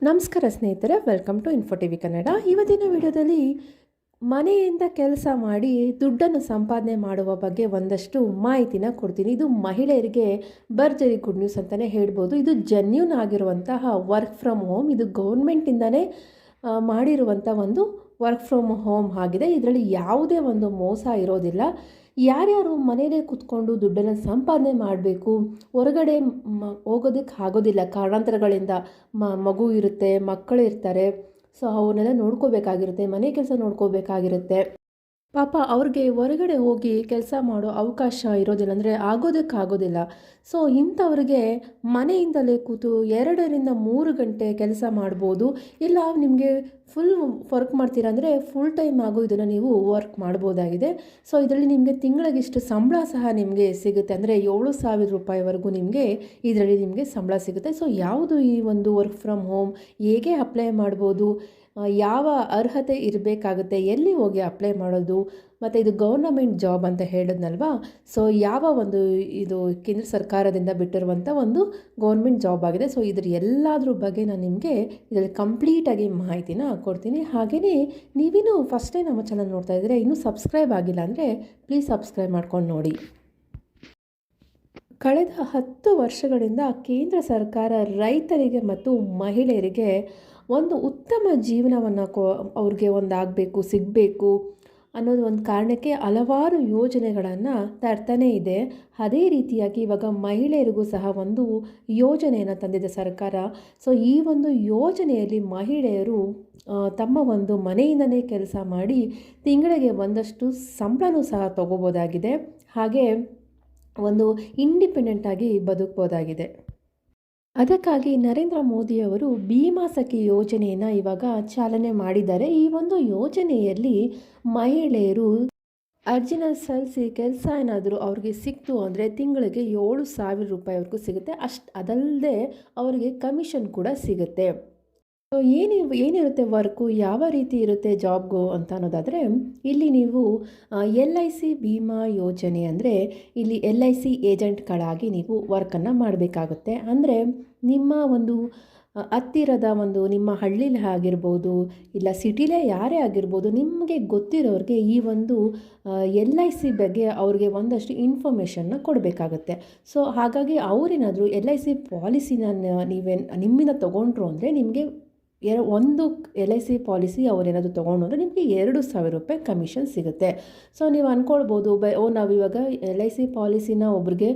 ನಮಸ್ಕಾರ ಸ್ನೇಹಿತರೆ, welcome to info TV Kannada. ಇವತ್ತಿನ ವಿಡಿಯೋದಲ್ಲಿ ಮನೆಯಿಂದ ಕೆಲಸ ಮಾಡಿ ದುಡ್ಡನ್ನು ಸಂಪಾದನೆ ಮಾಡುವ ಬಗ್ಗೆ ಒಂದಷ್ಟು ಮಾಹಿತಿನ ಕೊಡ್ತೀನಿ. ಇದು ಮಹಿಳೆಯರಿಗೆ ಭರ್ಜರಿ ಗುಡ್ ನ್ಯೂಸ್ ಅಂತಲೇ ಹೇಳ್ಬೋದು. ಇದು ಜೆನ್ಯೂನ್ ಆಗಿರುವಂತಹ ವರ್ಕ್ ಫ್ರಮ್ ಹೋಮ್. ಇದು ಗೌರ್ಮೆಂಟಿಂದನೇ ಮಾಡಿರುವಂಥ ಒಂದು ವರ್ಕ್ ಫ್ರಮ್ ಹೋಮ್ ಆಗಿದೆ. ಇದರಲ್ಲಿ ಯಾವುದೇ ಒಂದು ಮೋಸ ಇರೋದಿಲ್ಲ. ಯಾರ್ಯಾರು ಮನೆಯಲ್ಲೇ ಕೂತ್ಕೊಂಡು ದುಡ್ಡನ್ನು ಸಂಪಾದನೆ ಮಾಡಬೇಕು, ಹೊರಗಡೆ ಹೋಗೋದಕ್ಕೆ ಆಗೋದಿಲ್ಲ ಕಾರಣಾಂತರಗಳಿಂದ, ಮಗು ಇರುತ್ತೆ, ಮಕ್ಕಳು ಇರ್ತಾರೆ, ಸೊ ಅವನ್ನೆಲ್ಲ ನೋಡ್ಕೋಬೇಕಾಗಿರುತ್ತೆ, ಮನೆ ಕೆಲಸ ನೋಡ್ಕೋಬೇಕಾಗಿರುತ್ತೆ. ಪಾಪ ಅವ್ರಿಗೆ ಹೊರಗಡೆ ಹೋಗಿ ಕೆಲಸ ಮಾಡೋ ಅವಕಾಶ ಇರೋದಿಲ್ಲ, ಅಂದರೆ ಆಗೋದಕ್ಕಾಗೋದಿಲ್ಲ. ಸೊ ಇಂಥವ್ರಿಗೆ ಮನೆಯಿಂದಲೇ ಕೂತು 2 3 ಗಂಟೆ ಕೆಲಸ ಮಾಡ್ಬೋದು. ಇಲ್ಲ ನಿಮಗೆ ಫುಲ್ ವರ್ಕ್ ಮಾಡ್ತೀರಾ ಅಂದರೆ ಫುಲ್ ಟೈಮ್ ಆಗೋ ಇದನ್ನು ನೀವು ವರ್ಕ್ ಮಾಡ್ಬೋದಾಗಿದೆ. ಸೊ ಇದರಲ್ಲಿ ನಿಮಗೆ ತಿಂಗಳಿಗಿಷ್ಟು ಸಂಬಳ ಸಹ ನಿಮಗೆ ಸಿಗುತ್ತೆ, ಅಂದರೆ 7,000 ರೂಪಾಯಿವರೆಗೂ ನಿಮಗೆ ಇದರಲ್ಲಿ ನಿಮಗೆ ಸಂಬಳ ಸಿಗುತ್ತೆ. ಸೊ ಯಾವುದು ಈ ಒಂದು ವರ್ಕ್ ಫ್ರಮ್ ಹೋಮ್, ಹೇಗೆ ಅಪ್ಲೈ ಮಾಡ್ಬೋದು, ಯಾವ ಅರ್ಹತೆ ಇರಬೇಕಾಗುತ್ತೆ, ಎಲ್ಲಿ ಹೋಗಿ ಅಪ್ಲೈ ಮಾಡೋದು, ಮತ್ತು ಇದು ಗೌರ್ನಮೆಂಟ್ ಜಾಬ್ ಅಂತ ಹೇಳಿದ್ನಲ್ವಾ. ಸೊ ಯಾವ ಒಂದು ಇದು ಕೇಂದ್ರ ಸರ್ಕಾರದಿಂದ ಬಿಟ್ಟಿರುವಂಥ ಒಂದು ಗೌರ್ಮೆಂಟ್ ಜಾಬ್ ಆಗಿದೆ. ಸೊ ಇದ್ರ ಎಲ್ಲದ್ರ ಬಗ್ಗೆ ನಾನು ನಿಮಗೆ ಇದರಲ್ಲಿ ಕಂಪ್ಲೀಟಾಗಿ ಮಾಹಿತಿನ ಕೊಡ್ತೀನಿ. ಹಾಗೆಯೇ ನೀವಿನ್ನೂ ಫಸ್ಟ್ ಟೈಮ್ ನಮ್ಮ ಚಾನಲ್ ನೋಡ್ತಾ ಇದ್ದರೆ ಇನ್ನೂ ಸಬ್ಸ್ಕ್ರೈಬ್ ಆಗಿಲ್ಲ ಅಂದರೆ ಪ್ಲೀಸ್ ಸಬ್ಸ್ಕ್ರೈಬ್ ಮಾಡ್ಕೊಂಡು ನೋಡಿ. ಕಳೆದ 10 ವರ್ಷಗಳಿಂದ ಕೇಂದ್ರ ಸರ್ಕಾರ ರೈತರಿಗೆ ಮತ್ತು ಮಹಿಳೆಯರಿಗೆ ಒಂದು ಉತ್ತಮ ಜೀವನವನ್ನು ಅವ್ರಿಗೆ ಒಂದಾಗಬೇಕು, ಸಿಗಬೇಕು ಅನ್ನೋದು ಒಂದು ಕಾರಣಕ್ಕೆ ಹಲವಾರು ಯೋಜನೆಗಳನ್ನು ತರ್ತಾನೇ ಇದೆ. ಅದೇ ರೀತಿಯಾಗಿ ಇವಾಗ ಮಹಿಳೆಯರಿಗೂ ಸಹ ಒಂದು ಯೋಜನೆಯನ್ನು ತಂದಿದೆ ಸರ್ಕಾರ. ಸೊ ಈ ಒಂದು ಯೋಜನೆಯಲ್ಲಿ ಮಹಿಳೆಯರು ತಮ್ಮ ಒಂದು ಮನೆಯಿಂದನೇ ಕೆಲಸ ಮಾಡಿ ತಿಂಗಳಿಗೆ ಒಂದಷ್ಟು ಸಂಬಳನೂ ಸಹ ತಗೋಬೋದಾಗಿದೆ. ಹಾಗೆ ಒಂದು ಇಂಡಿಪೆಂಡೆಂಟಾಗಿ ಬದುಕ್ಬೋದಾಗಿದೆ. ಅದಕ್ಕಾಗಿ ನರೇಂದ್ರ ಮೋದಿಯವರು ಭೀಮಾ ಸಖಿ ಯೋಜನೆಯನ್ನು ಇವಾಗ ಚಾಲನೆ ಮಾಡಿದ್ದಾರೆ. ಈ ಒಂದು ಯೋಜನೆಯಲ್ಲಿ ಮಹಿಳೆಯರು ಅರ್ಜಿನ ಸಲ್ಲಿಸಿ ಕೆಲಸ ಏನಾದರೂ ಅವ್ರಿಗೆ ಸಿಕ್ತು ಅಂದರೆ ತಿಂಗಳಿಗೆ 7,000 ರೂಪಾಯಿವರೆಗೂ ಸಿಗುತ್ತೆ. ಅದಲ್ಲದೆ ಅವರಿಗೆ ಕಮಿಷನ್ ಕೂಡ ಸಿಗುತ್ತೆ. ಸೊ ಏನಿರುತ್ತೆ ವರ್ಕು, ಯಾವ ರೀತಿ ಇರುತ್ತೆ ಜಾಬ್ಗು ಅಂತ ಅನ್ನೋದಾದರೆ, ಇಲ್ಲಿ ನೀವು LIC ಭೀಮಾ ಯೋಜನೆ ಅಂದರೆ ಇಲ್ಲಿ LIC ಏಜೆಂಟ್ಗಳಾಗಿ ನೀವು ವರ್ಕನ್ನು ಮಾಡಬೇಕಾಗುತ್ತೆ. ಅಂದರೆ ನಿಮ್ಮ ಒಂದು ಹತ್ತಿರದ ಒಂದು ನಿಮ್ಮ ಹಳ್ಳಿಲಿ ಆಗಿರ್ಬೋದು, ಇಲ್ಲ ಸಿಟಿಲೇ ಯಾರೇ ಆಗಿರ್ಬೋದು, ನಿಮಗೆ ಗೊತ್ತಿರೋರಿಗೆ ಈ ಒಂದು LIC ಬಗ್ಗೆ ಅವ್ರಿಗೆ ಒಂದಷ್ಟು ಇನ್ಫಾರ್ಮೇಷನ್ನ ಕೊಡಬೇಕಾಗುತ್ತೆ. ಸೊ ಹಾಗಾಗಿ ಅವರೇನಾದರೂ LIC ಪಾಲಿಸಿನ ನಿಮ್ಮಿಂದ ತೊಗೊಂಡ್ರು ಅಂದರೆ ನಿಮಗೆ ಒಂದು LIC ಪಾಲಿಸಿ ಅವರೇನಾದರೂ ತೊಗೊಂಡು ಅಂದರೆ ನಿಮಗೆ 2,000 ರೂಪಾಯಿ ಕಮಿಷನ್ ಸಿಗುತ್ತೆ. ಸೊ ನೀವು ಅಂದ್ಕೊಳ್ಬೋದು, ನಾವಿವಾಗ LIC ಪಾಲಿಸಿನ ಒಬ್ರಿಗೆ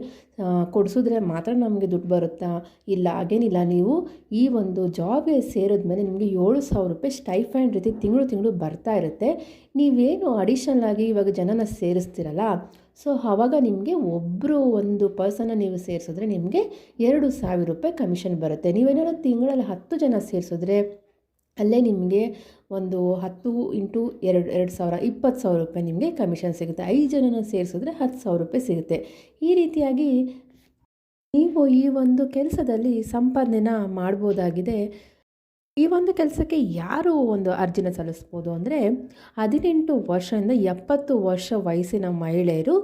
ಕೊಡಿಸಿದ್ರೆ ಮಾತ್ರ ನಮಗೆ ದುಡ್ಡು ಬರುತ್ತಾ? ಇಲ್ಲ, ಹಾಗೇನಿಲ್ಲ. ನೀವು ಈ ಒಂದು ಜಾಬ್ಗೆ ಸೇರಿದ್ಮೇಲೆ ನಿಮಗೆ 7,000 ರೂಪಾಯಿ ಸ್ಟೈಫಂಡ್ ರೀತಿ ತಿಂಗಳು ಬರ್ತಾ ಇರುತ್ತೆ. ನೀವೇನು ಅಡಿಷನಲ್ ಆಗಿ ಇವಾಗ ಜನನ ಸೇರಿಸ್ತಿರಲ್ಲ, ಸೊ ಆವಾಗ ನಿಮಗೆ ಒಂದು ಪರ್ಸನ್ನ ನೀವು ಸೇರಿಸಿದ್ರೆ ನಿಮಗೆ 2,000 ರೂಪಾಯಿ ಕಮಿಷನ್ ಬರುತ್ತೆ. ನೀವೇನಾದ್ರು ತಿಂಗಳಲ್ಲಿ 10 ಜನ ಸೇರಿಸಿದ್ರೆ ಅಲ್ಲೇ ನಿಮಗೆ ಒಂದು 10 × 2,000 20,000 ರೂಪಾಯಿ ನಿಮಗೆ ಕಮಿಷನ್ ಸಿಗುತ್ತೆ. 5 ಜನನ ಸೇರಿಸಿದ್ರೆ 10,000 ರೂಪಾಯಿ ಸಿಗುತ್ತೆ. ಈ ರೀತಿಯಾಗಿ ನೀವು ಈ ಒಂದು ಕೆಲಸದಲ್ಲಿ ಸಂಪಾದನೆನ ಮಾಡ್ಬೋದಾಗಿದೆ. ಈ ಒಂದು ಕೆಲಸಕ್ಕೆ ಯಾರು ಒಂದು ಅರ್ಜಿನ ಸಲ್ಲಿಸ್ಬೋದು ಅಂದರೆ 18 ವರ್ಷದಿಂದ 70 ವರ್ಷ ವಯಸ್ಸಿನ ಮಹಿಳೆಯರು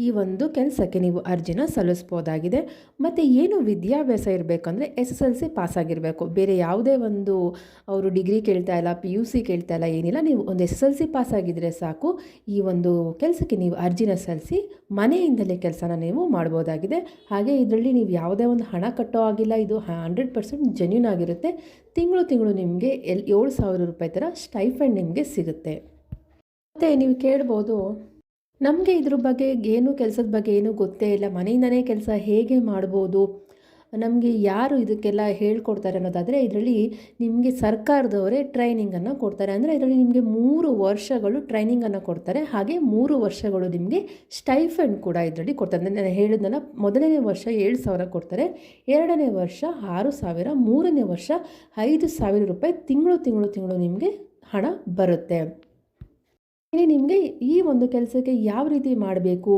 ಈ ಒಂದು ಕೆಲಸಕ್ಕೆ ನೀವು ಅರ್ಜಿನ ಸಲ್ಲಿಸ್ಬೋದಾಗಿದೆ. ಮತ್ತು ಏನು ವಿದ್ಯಾಭ್ಯಾಸ ಇರಬೇಕಂದ್ರೆ SSLC ಪಾಸಾಗಿರಬೇಕು. ಬೇರೆ ಯಾವುದೇ ಒಂದು ಅವರು ಡಿಗ್ರಿ ಕೇಳ್ತಾ ಇಲ್ಲ, PUC ಕೇಳ್ತಾ ಇಲ್ಲ, ಏನಿಲ್ಲ. ನೀವು ಒಂದು SSLC ಪಾಸಾಗಿದ್ದರೆ ಸಾಕು. ಈ ಒಂದು ಕೆಲಸಕ್ಕೆ ನೀವು ಅರ್ಜಿನ ಸಲ್ಲಿಸಿ ಮನೆಯಿಂದಲೇ ಕೆಲಸನ ನೀವು ಮಾಡ್ಬೋದಾಗಿದೆ. ಹಾಗೆ ಇದರಲ್ಲಿ ನೀವು ಯಾವುದೇ ಒಂದು ಹಣ ಕಟ್ಟೋ ಆಗಿಲ್ಲ. ಇದು 100% ಜೆನ್ಯೂನ್ ಆಗಿರುತ್ತೆ. ತಿಂಗಳು ನಿಮಗೆ 7,000 ರೂಪಾಯಿ ಥರ ಸ್ಟೈಫಂಡ್ ನಿಮಗೆ ಸಿಗುತ್ತೆ. ಮತ್ತು ನೀವು ಕೇಳ್ಬೋದು, ನಮಗೆ ಇದ್ರ ಬಗ್ಗೆ ಕೆಲಸದ ಬಗ್ಗೆ ಏನೂ ಗೊತ್ತೇ ಇಲ್ಲ, ಮನೆಯಿಂದನೇ ಕೆಲಸ ಹೇಗೆ ಮಾಡ್ಬೋದು, ನಮಗೆ ಯಾರು ಇದಕ್ಕೆಲ್ಲ ಹೇಳ್ಕೊಡ್ತಾರೆ ಅನ್ನೋದಾದರೆ, ಇದರಲ್ಲಿ ನಿಮಗೆ ಸರ್ಕಾರದವರೇ ಟ್ರೈನಿಂಗನ್ನು ಕೊಡ್ತಾರೆ. ಅಂದರೆ ಇದರಲ್ಲಿ ನಿಮಗೆ 3 ವರ್ಷಗಳು ಟ್ರೈನಿಂಗನ್ನು ಕೊಡ್ತಾರೆ. ಹಾಗೆ 3 ವರ್ಷಗಳು ನಿಮಗೆ ಸ್ಟೈಫಂಡ್ ಕೂಡ ಇದರಲ್ಲಿ ಕೊಡ್ತಾರೆ. ನಾನು ಹೇಳಿದ್ನಲ್ಲ, ಮೊದಲನೇ ವರ್ಷ 7,000 ಕೊಡ್ತಾರೆ, 2ನೇ ವರ್ಷ 6,000, 3ನೇ ವರ್ಷ 5,000 ರೂಪಾಯಿ ತಿಂಗಳು ನಿಮಗೆ ಹಣ ಬರುತ್ತೆ. ನಿಮಗೆ ಈ ಒಂದು ಕೆಲಸಕ್ಕೆ ಯಾವ ರೀತಿ ಮಾಡಬೇಕು,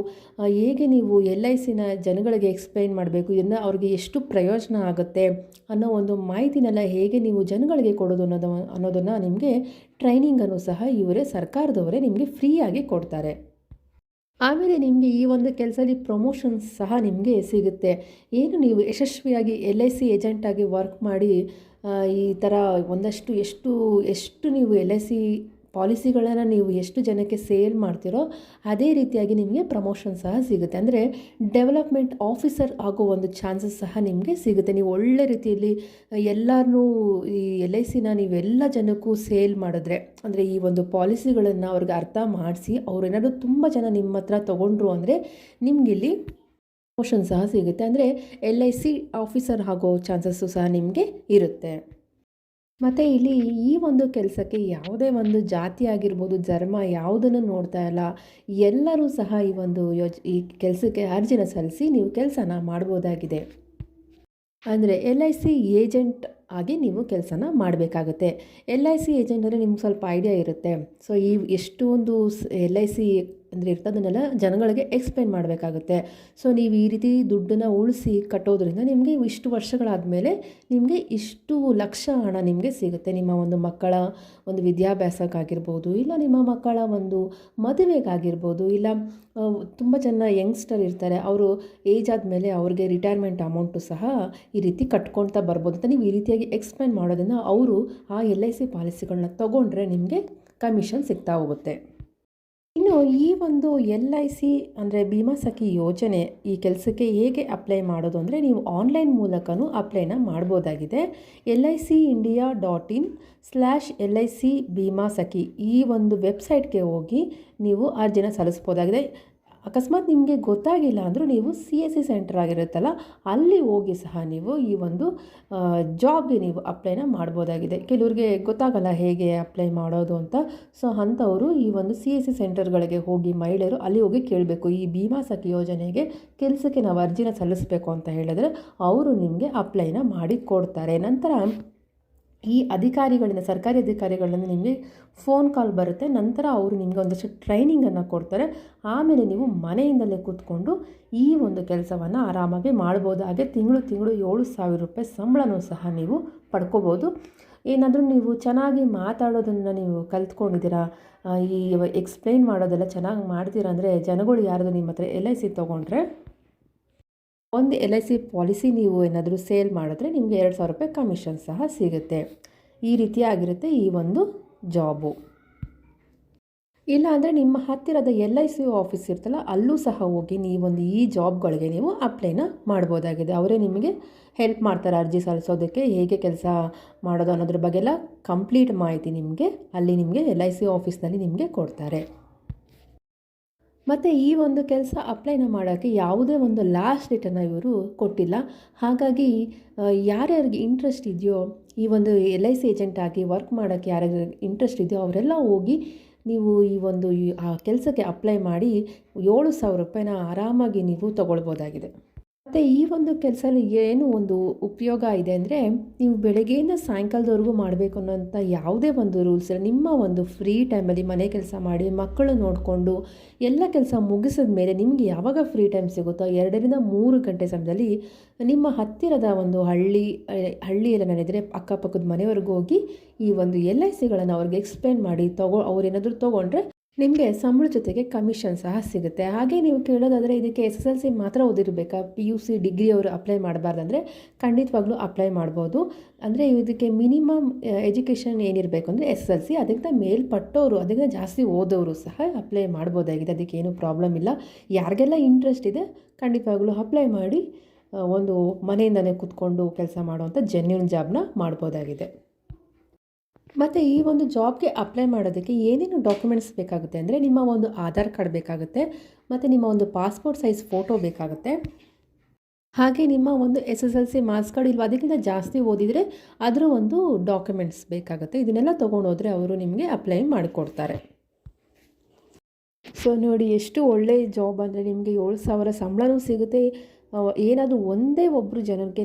ಹೇಗೆ ನೀವು LICನ ಜನಗಳಿಗೆ ಎಕ್ಸ್ಪ್ಲೈನ್ ಮಾಡಬೇಕು, ಇದನ್ನು ಅವ್ರಿಗೆ ಎಷ್ಟು ಪ್ರಯೋಜನ ಆಗುತ್ತೆ ಅನ್ನೋ ಒಂದು ಮಾಹಿತಿನೆಲ್ಲ ಹೇಗೆ ನೀವು ಜನಗಳಿಗೆ ಕೊಡೋದು ಅನ್ನೋದನ್ನು ನಿಮಗೆ ಟ್ರೈನಿಂಗನ್ನು ಸಹ ಸರ್ಕಾರದವರೇ ನಿಮಗೆ ಫ್ರೀಯಾಗಿ ಕೊಡ್ತಾರೆ. ಆಮೇಲೆ ನಿಮಗೆ ಈ ಒಂದು ಕೆಲಸದಲ್ಲಿ ಪ್ರಮೋಷನ್ಸ್ ಸಹ ನಿಮಗೆ ಸಿಗುತ್ತೆ. ಏನು ನೀವು ಯಶಸ್ವಿಯಾಗಿ LIC ಏಜೆಂಟಾಗಿ ವರ್ಕ್ ಮಾಡಿ ಈ ಥರ ಒಂದಷ್ಟು ಎಷ್ಟು ಎಷ್ಟು ನೀವು ಎಲ್ ಐ ಸಿ ಪಾಲಿಸಿಗಳನ್ನು ನೀವು ಎಷ್ಟು ಜನಕ್ಕೆ ಸೇಲ್ ಮಾಡ್ತೀರೋ ಅದೇ ರೀತಿಯಾಗಿ ನಿಮಗೆ ಪ್ರಮೋಷನ್ ಸಹ ಸಿಗುತ್ತೆ. ಅಂದರೆ ಡೆವಲಪ್ಮೆಂಟ್ ಆಫೀಸರ್ ಆಗೋ ಒಂದು ಚಾನ್ಸಸ್ ಸಹ ನಿಮಗೆ ಸಿಗುತ್ತೆ. ನೀವು ಒಳ್ಳೆ ರೀತಿಯಲ್ಲಿ ಎಲ್ಲರನ್ನೂ ಈ ಎಲ್ ಐ ಸಿನ ನೀವೆಲ್ಲ ಜನಕ್ಕೂ ಸೇಲ್ ಮಾಡಿದ್ರೆ, ಅಂದರೆ ಈ ಒಂದು ಪಾಲಿಸಿಗಳನ್ನು ಅವ್ರಿಗೆ ಅರ್ಥ ಮಾಡಿಸಿ ಅವ್ರೇನಾದರೂ ತುಂಬ ಜನ ನಿಮ್ಮ ಹತ್ರ ತೊಗೊಂಡ್ರು ಅಂದರೆ ನಿಮಗಿಲ್ಲಿ ಪ್ರಮೋಷನ್ ಸಹ ಸಿಗುತ್ತೆ. ಅಂದರೆ ಎಲ್ ಐ ಸಿ ಆಫೀಸರ್ ಆಗೋ ಚಾನ್ಸಸ್ಸು ಸಹ ನಿಮಗೆ ಇರುತ್ತೆ. ಮತ್ತು ಇಲ್ಲಿ ಈ ಒಂದು ಕೆಲಸಕ್ಕೆ ಯಾವುದೇ ಒಂದು ಜಾತಿ ಆಗಿರ್ಬೋದು, ಧರ್ಮ ಯಾವುದನ್ನು ನೋಡ್ತಾ ಇಲ್ಲ. ಎಲ್ಲರೂ ಸಹ ಈ ಕೆಲಸಕ್ಕೆ ಅರ್ಜಿನ ಸಲ್ಲಿಸಿ ನೀವು ಕೆಲಸನ ಮಾಡ್ಬೋದಾಗಿದೆ. ಅಂದರೆ ಎಲ್ ಐ ಸಿ ಏಜೆಂಟ್ ಆಗಿ ನೀವು ಕೆಲಸನ ಮಾಡಬೇಕಾಗುತ್ತೆ. ಎಲ್ ಐ ಸಿ ಏಜೆಂಟ್ ಅಂದರೆ ನಿಮ್ಗೆ ಸ್ವಲ್ಪ ಐಡಿಯಾ ಇರುತ್ತೆ. ಸೊ ಎಷ್ಟೊಂದು ಎಲ್ ಐ ಸಿ ಅಂದರೆ ಇರ್ತದನ್ನೆಲ್ಲ ಜನಗಳಿಗೆ ಎಕ್ಸ್ಪ್ಲೈನ್ ಮಾಡಬೇಕಾಗುತ್ತೆ. ಸೊ ನೀವು ಈ ರೀತಿ ದುಡ್ಡನ್ನು ಉಳಿಸಿ ಕಟ್ಟೋದ್ರಿಂದ ನಿಮಗೆ ಇಷ್ಟು ವರ್ಷಗಳಾದಮೇಲೆ ನಿಮಗೆ ಇಷ್ಟು ಲಕ್ಷ ಹಣ ನಿಮಗೆ ಸಿಗುತ್ತೆ. ನಿಮ್ಮ ಒಂದು ಮಕ್ಕಳ ಒಂದು ವಿದ್ಯಾಭ್ಯಾಸಕ್ಕಾಗಿರ್ಬೋದು, ಇಲ್ಲ ನಿಮ್ಮ ಮಕ್ಕಳ ಒಂದು ಮದುವೆಗಾಗಿರ್ಬೋದು, ಇಲ್ಲ ತುಂಬ ಜನ ಯಂಗ್ಸ್ಟರ್ ಇರ್ತಾರೆ, ಅವರು ಏಜ್ ಆದಮೇಲೆ ಅವ್ರಿಗೆ ರಿಟೈರ್ಮೆಂಟ್ ಅಮೌಂಟು ಸಹ ಈ ರೀತಿ ಕಟ್ಕೊಳ್ತಾ ಬರ್ಬೋದು ಅಂತ ನೀವು ಈ ರೀತಿಯಾಗಿ ಎಕ್ಸ್ಪ್ಲೈನ್ ಮಾಡೋದ್ರಿಂದ ಅವರು ಆ ಎಲ್ ಐ ಸಿ ಪಾಲಿಸಿಗಳನ್ನ ತೊಗೊಂಡ್ರೆ ನಿಮಗೆ ಕಮಿಷನ್ ಸಿಗ್ತಾ ಹೋಗುತ್ತೆ. ಇನ್ನು ಈ ಒಂದು ಎಲ್ ಐ ಸಿ ಅಂದರೆ ಭೀಮಾ ಸಖಿ ಯೋಜನೆ ಈ ಕೆಲಸಕ್ಕೆ ಹೇಗೆ ಅಪ್ಲೈ ಮಾಡೋದು ಅಂದರೆ ನೀವು ಆನ್ಲೈನ್ ಮೂಲಕವೂ ಅಪ್ಲೈನ ಮಾಡ್ಬೋದಾಗಿದೆ. LICindia.in/LIC ಭೀಮಾ ಸಖಿ ಈ ಒಂದು ವೆಬ್ಸೈಟ್ಗೆ ಹೋಗಿ ನೀವು ಅರ್ಜಿನ ಸಲ್ಲಿಸ್ಬೋದಾಗಿದೆ. ಅಕಸ್ಮಾತ್ ನಿಮಗೆ ಗೊತ್ತಾಗಿಲ್ಲ ಅಂದರೂ ನೀವು CSC ಸೆಂಟರ್ ಆಗಿರುತ್ತಲ್ಲ ಅಲ್ಲಿ ಹೋಗಿ ಸಹ ನೀವು ಈ ಒಂದು ಜಾಬ್ಗೆ ನೀವು ಅಪ್ಲೈನ ಮಾಡ್ಬೋದಾಗಿದೆ. ಕೆಲವ್ರಿಗೆ ಗೊತ್ತಾಗಲ್ಲ ಹೇಗೆ ಅಪ್ಲೈ ಮಾಡೋದು ಅಂತ. ಸೊ ಅಂಥವರು ಈ ಒಂದು CSC ಸೆಂಟರ್ಗಳಿಗೆ ಹೋಗಿ ಮಹಿಳೆಯರು ಅಲ್ಲಿ ಹೋಗಿ ಕೇಳಬೇಕು, ಈ ಭೀಮಾ ಸಖಿ ಯೋಜನೆಗೆ ಕೆಲಸಕ್ಕೆ ನಾವು ಅರ್ಜಿನ ಸಲ್ಲಿಸಬೇಕು ಅಂತ ಹೇಳಿದ್ರೆ ಅವರು ನಿಮಗೆ ಅಪ್ಲೈನ ಮಾಡಿ ಕೊಡ್ತಾರೆ. ನಂತರ ಈ ಅಧಿಕಾರಿಗಳಿಂದ, ಸರ್ಕಾರಿ ಅಧಿಕಾರಿಗಳಿಂದ ನಿಮಗೆ ಫೋನ್ ಕಾಲ್ ಬರುತ್ತೆ. ನಂತರ ಅವರು ನಿಮಗೆ ಒಂದಷ್ಟು ಟ್ರೈನಿಂಗನ್ನು ಕೊಡ್ತಾರೆ. ಆಮೇಲೆ ನೀವು ಮನೆಯಿಂದಲೇ ಕೂತ್ಕೊಂಡು ಈ ಒಂದು ಕೆಲಸವನ್ನು ಆರಾಮಾಗಿ ಮಾಡ್ಬೋದು. ಹಾಗೆ ತಿಂಗಳು 7,000 ರೂಪಾಯಿ ಸಂಬಳನೂ ಸಹ ನೀವು ಪಡ್ಕೋಬೋದು. ಏನಾದರೂ ನೀವು ಚೆನ್ನಾಗಿ ಮಾತಾಡೋದನ್ನು ನೀವು ಕಲ್ತ್ಕೊಂಡಿದ್ದೀರಾ, ಈ ಎಕ್ಸ್ಪ್ಲೈನ್ ಮಾಡೋದೆಲ್ಲ ಚೆನ್ನಾಗಿ ಮಾಡ್ತೀರಾ ಅಂದರೆ ಜನಗಳು ಯಾರಾದರೂ ನಿಮ್ಮ ಹತ್ರ ಎಲ್ ಐ ಸಿ ತೊಗೊಂಡ್ರೆ ಒಂದು ಎಲ್ ಐ ಸಿ ಪಾಲಿಸಿ ನೀವು ಏನಾದರೂ ಸೇಲ್ ಮಾಡಿದ್ರೆ ನಿಮಗೆ 2,000 ರೂಪಾಯಿ ಕಮಿಷನ್ ಸಹ ಸಿಗುತ್ತೆ. ಈ ರೀತಿಯಾಗಿರುತ್ತೆ ಈ ಒಂದು ಜಾಬು. ಇಲ್ಲ ಅಂದರೆ ನಿಮ್ಮ ಹತ್ತಿರದ ಎಲ್ ಐ ಸಿ ಆಫೀಸ್ ಇರ್ತಲ್ಲ ಅಲ್ಲೂ ಸಹ ಹೋಗಿ ನೀವೊಂದು ಈ ಜಾಬ್ಗಳಿಗೆ ನೀವು ಅಪ್ಲೈನ ಮಾಡ್ಬೋದಾಗಿದೆ. ಅವರೇ ನಿಮಗೆ ಹೆಲ್ಪ್ ಮಾಡ್ತಾರೆ ಅರ್ಜಿ ಸಲ್ಲಿಸೋದಕ್ಕೆ, ಹೇಗೆ ಕೆಲಸ ಮಾಡೋದು ಅನ್ನೋದ್ರ ಬಗ್ಗೆ ಎಲ್ಲ ಕಂಪ್ಲೀಟ್ ಮಾಹಿತಿ ನಿಮಗೆ ಎಲ್ ಐ ಸಿ ಆಫೀಸ್ನಲ್ಲಿ ನಿಮಗೆ ಕೊಡ್ತಾರೆ. ಮತ್ತು ಈ ಒಂದು ಕೆಲಸ ಅಪ್ಲೈನ ಮಾಡೋಕ್ಕೆ ಯಾವುದೇ ಒಂದು ಲಾಸ್ಟ್ ಡೇಟನ್ನು ಇವರು ಕೊಟ್ಟಿಲ್ಲ. ಹಾಗಾಗಿ ಯಾರ್ಯಾರಿಗೆ ಇಂಟ್ರೆಸ್ಟ್ ಇದೆಯೋ ಈ ಒಂದು ಎಲ್ ಐ ಸಿ ಏಜೆಂಟ್ ಆಗಿ ವರ್ಕ್ ಮಾಡೋಕ್ಕೆ ಯಾರ್ಯಾರಿಗೆ ಇಂಟ್ರೆಸ್ಟ್ ಇದೆಯೋ ಅವರೆಲ್ಲ ಹೋಗಿ ನೀವು ಆ ಕೆಲಸಕ್ಕೆ ಅಪ್ಲೈ ಮಾಡಿ 7,000 ರೂಪಾಯಿನ ಆರಾಮಾಗಿ ನೀವು ತೊಗೊಳ್ಬೋದಾಗಿದೆ. ಮತ್ತು ಈ ಒಂದು ಕೆಲಸದಲ್ಲಿ ಏನು ಒಂದು ಉಪಯೋಗ ಇದೆ ಅಂದರೆ ನೀವು ಬೆಳಗ್ಗೆಯಿಂದ ಸಾಯಂಕಾಲದವರೆಗೂ ಮಾಡಬೇಕು ಅನ್ನೋಂಥ ಯಾವುದೇ ಒಂದು ರೂಲ್ಸ್ ಇಲ್ಲ. ನಿಮ್ಮ ಒಂದು ಫ್ರೀ ಟೈಮಲ್ಲಿ ಮನೆ ಕೆಲಸ ಮಾಡಿ ಮಕ್ಕಳು ನೋಡಿಕೊಂಡು ಎಲ್ಲ ಕೆಲಸ ಮುಗಿಸಿದ ಮೇಲೆ ನಿಮಗೆ ಯಾವಾಗ ಫ್ರೀ ಟೈಮ್ ಸಿಗುತ್ತೋ 2-3 ಗಂಟೆ ಸಮಯದಲ್ಲಿ ನಿಮ್ಮ ಹತ್ತಿರದ ಒಂದು ಹಳ್ಳಿಯಲ್ಲಿ ನಾನಿದ್ರೆ ಅಕ್ಕಪಕ್ಕದ ಮನೆಯವ್ರಿಗೆ ಹೋಗಿ ಈ ಒಂದು ಎಲ್ ಐ ಸಿಗಳನ್ನು ಅವ್ರಿಗೆ ಎಕ್ಸ್ಪ್ಲೇನ್ ಮಾಡಿ ಅವ್ರೇನಾದರೂ ತೊಗೊಂಡ್ರೆ ನಿಮಗೆ ಸಂಬಳ ಜೊತೆಗೆ ಕಮಿಷನ್ ಸಹ ಸಿಗುತ್ತೆ. ಹಾಗೆ ನೀವು ಕೇಳೋದಾದರೆ ಇದಕ್ಕೆ SSLC ಮಾತ್ರ ಓದಿರಬೇಕಾ, PUC ಡಿಗ್ರಿ ಅವರು ಅಪ್ಲೈ ಮಾಡಬಾರ್ದಂದರೆ ಖಂಡಿತವಾಗ್ಲೂ ಅಪ್ಲೈ ಮಾಡ್ಬೋದು. ಅಂದರೆ ಇದಕ್ಕೆ ಮಿನಿಮಮ್ ಎಜುಕೇಷನ್ ಏನಿರಬೇಕು ಅಂದರೆ SSLC, ಅದಕ್ಕಿಂತ ಮೇಲ್ಪಟ್ಟವರು, ಅದಕ್ಕಿಂತ ಜಾಸ್ತಿ ಓದೋರು ಸಹ ಅಪ್ಲೈ ಮಾಡ್ಬೋದಾಗಿದೆ. ಅದಕ್ಕೇನು ಪ್ರಾಬ್ಲಮ್ ಇಲ್ಲ. ಯಾರಿಗೆಲ್ಲ ಇಂಟ್ರೆಸ್ಟ್ ಇದೆ ಖಂಡಿತವಾಗ್ಲೂ ಅಪ್ಲೈ ಮಾಡಿ ಒಂದು ಮನೆಯಿಂದಲೇ ಕೂತ್ಕೊಂಡು ಕೆಲಸ ಮಾಡುವಂಥ ಜೆನ್ಯೂನ್ ಜಾಬ್ನ ಮಾಡ್ಬೋದಾಗಿದೆ. ಮತ್ತು ಈ ಒಂದು ಜಾಬ್ಗೆ ಅಪ್ಲೈ ಮಾಡೋದಕ್ಕೆ ಏನೇನು ಡಾಕ್ಯುಮೆಂಟ್ಸ್ ಬೇಕಾಗುತ್ತೆ ಅಂದರೆ ನಿಮ್ಮ ಒಂದು ಆಧಾರ್ ಕಾರ್ಡ್ ಬೇಕಾಗುತ್ತೆ, ಮತ್ತು ನಿಮ್ಮ ಒಂದು ಪಾಸ್ಪೋರ್ಟ್ ಸೈಜ್ ಫೋಟೋ ಬೇಕಾಗುತ್ತೆ, ಹಾಗೆ ನಿಮ್ಮ ಒಂದು SSLC ಮಾರ್ಕ್ಸ್ ಕಾರ್ಡ್ ಇಲ್ವಾ ಅದಕ್ಕಿಂತ ಜಾಸ್ತಿ ಓದಿದರೆ ಅದರ ಒಂದು ಡಾಕ್ಯುಮೆಂಟ್ಸ್ ಬೇಕಾಗುತ್ತೆ. ಇದನ್ನೆಲ್ಲ ತೊಗೊಂಡೋದ್ರೆ ಅವರು ನಿಮಗೆ ಅಪ್ಲೈ ಮಾಡಿಕೊಡ್ತಾರೆ. ಸೊ ನೋಡಿ ಎಷ್ಟು ಒಳ್ಳೆಯ ಜಾಬ್ ಅಂದರೆ ನಿಮಗೆ 7,000 ಸಂಬಳನೂ ಸಿಗುತ್ತೆ. ಏನಾದರೂ ಒಂದೇ ಒಬ್ಬರು ಜನಕ್ಕೆ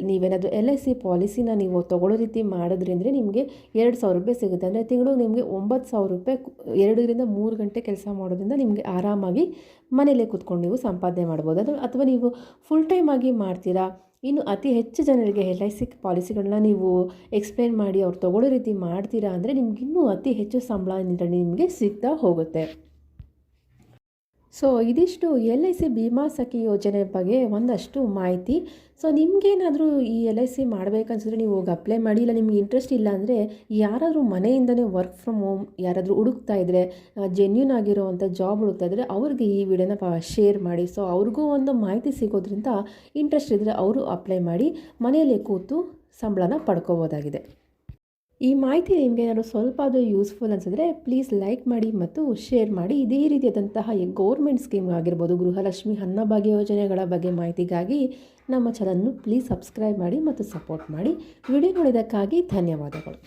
ನೀವೇನಾದರೂ ಎಲ್ ಐ ಸಿ ಪಾಲಿಸಿನ ನೀವು ತೊಗೊಳ್ಳೋ ರೀತಿ ಮಾಡಿದ್ರಿ ಅಂದರೆ ನಿಮಗೆ 2,000 ರೂಪಾಯಿ ಸಿಗುತ್ತೆ. ಅಂದರೆ ತಿಂಗಳು ನಿಮಗೆ 9,000 ರೂಪಾಯಿ 2-3 ಗಂಟೆ ಕೆಲಸ ಮಾಡೋದ್ರಿಂದ ನಿಮಗೆ ಆರಾಮಾಗಿ ಮನೇಲೇ ಕೂತ್ಕೊಂಡು ನೀವು ಸಂಪಾದನೆ ಮಾಡ್ಬೋದು. ಅಥವಾ ನೀವು ಫುಲ್ ಟೈಮ್ ಆಗಿ ಮಾಡ್ತೀರಾ, ಇನ್ನು ಅತಿ ಹೆಚ್ಚು ಜನರಿಗೆ ಎಲ್ ಐ ಸಿ ಪಾಲಿಸಿಗಳನ್ನ ನೀವು ಎಕ್ಸ್ಪ್ಲೇನ್ ಮಾಡಿ ಅವ್ರು ತೊಗೊಳ್ಳೋ ರೀತಿ ಮಾಡ್ತೀರಾ ಅಂದರೆ ನಿಮಗಿನ್ನೂ ಅತಿ ಹೆಚ್ಚು ಸಂಬಳ ನಿಮಗೆ ಸಿಗ್ತಾ ಹೋಗುತ್ತೆ. ಸೊ ಇದಿಷ್ಟು ಎಲ್ ಐ ಸಿ ಭೀಮಾ ಸಖಿ ಯೋಜನೆ ಬಗ್ಗೆ ಒಂದಷ್ಟು ಮಾಹಿತಿ. ಸೊ ನಿಮಗೇನಾದರೂ ಈ ಎಲ್ ಐ ಸಿ ಮಾಡಬೇಕನ್ಸಿದ್ರೆ ನೀವು ಹೋಗಿ ಅಪ್ಲೈ ಮಾಡಿ. ಇಲ್ಲ ನಿಮ್ಗೆ ಇಂಟ್ರೆಸ್ಟ್ ಇಲ್ಲ ಅಂದರೆ ಯಾರಾದರೂ ಮನೆಯಿಂದಲೇ ವರ್ಕ್ ಫ್ರಮ್ ಹೋಮ್ ಯಾರಾದರೂ ಹುಡುಕ್ತಾ ಇದ್ದರೆ, ಜೆನ್ಯೂನ್ ಆಗಿರೋವಂಥ ಜಾಬ್ ಹುಡುಕ್ತಾ ಇದ್ದರೆ ಅವ್ರಿಗೆ ಈ ವಿಡಿಯೋನ ಶೇರ್ ಮಾಡಿ. ಸೊ ಅವ್ರಿಗೂ ಒಂದು ಮಾಹಿತಿ ಸಿಗೋದ್ರಿಂದ ಇಂಟ್ರೆಸ್ಟ್ ಇದ್ದರೆ ಅವರು ಅಪ್ಲೈ ಮಾಡಿ ಮನೆಯಲ್ಲೇ ಕೂತು ಸಂಬಳನ ಪಡ್ಕೋಬೋದಾಗಿದೆ. ಈ ಮಾಹಿತಿ ನಿಮಗೆ ಏನಾದರೂ ಸ್ವಲ್ಪ ಅದು ಯೂಸ್ಫುಲ್ ಅನಿಸಿದ್ರೆ ಪ್ಲೀಸ್ ಲೈಕ್ ಮಾಡಿ ಮತ್ತು ಶೇರ್ ಮಾಡಿ. ಇದೇ ರೀತಿಯಾದಂತಹ ಗೌರ್ಮೆಂಟ್ ಸ್ಕೀಮ್ ಆಗಿರ್ಬೋದು, ಗೃಹಲಕ್ಷ್ಮಿ ಅನ್ನಭಾಗ್ಯ ಯೋಜನೆಗಳ ಬಗ್ಗೆ ಮಾಹಿತಿಗಾಗಿ ನಮ್ಮ ಚಾನಲ್ನ ಪ್ಲೀಸ್ ಸಬ್ಸ್ಕ್ರೈಬ್ ಮಾಡಿ ಮತ್ತು ಸಪೋರ್ಟ್ ಮಾಡಿ. ವಿಡಿಯೋ ನೋಡಿದ್ದಕ್ಕಾಗಿ ಧನ್ಯವಾದಗಳು.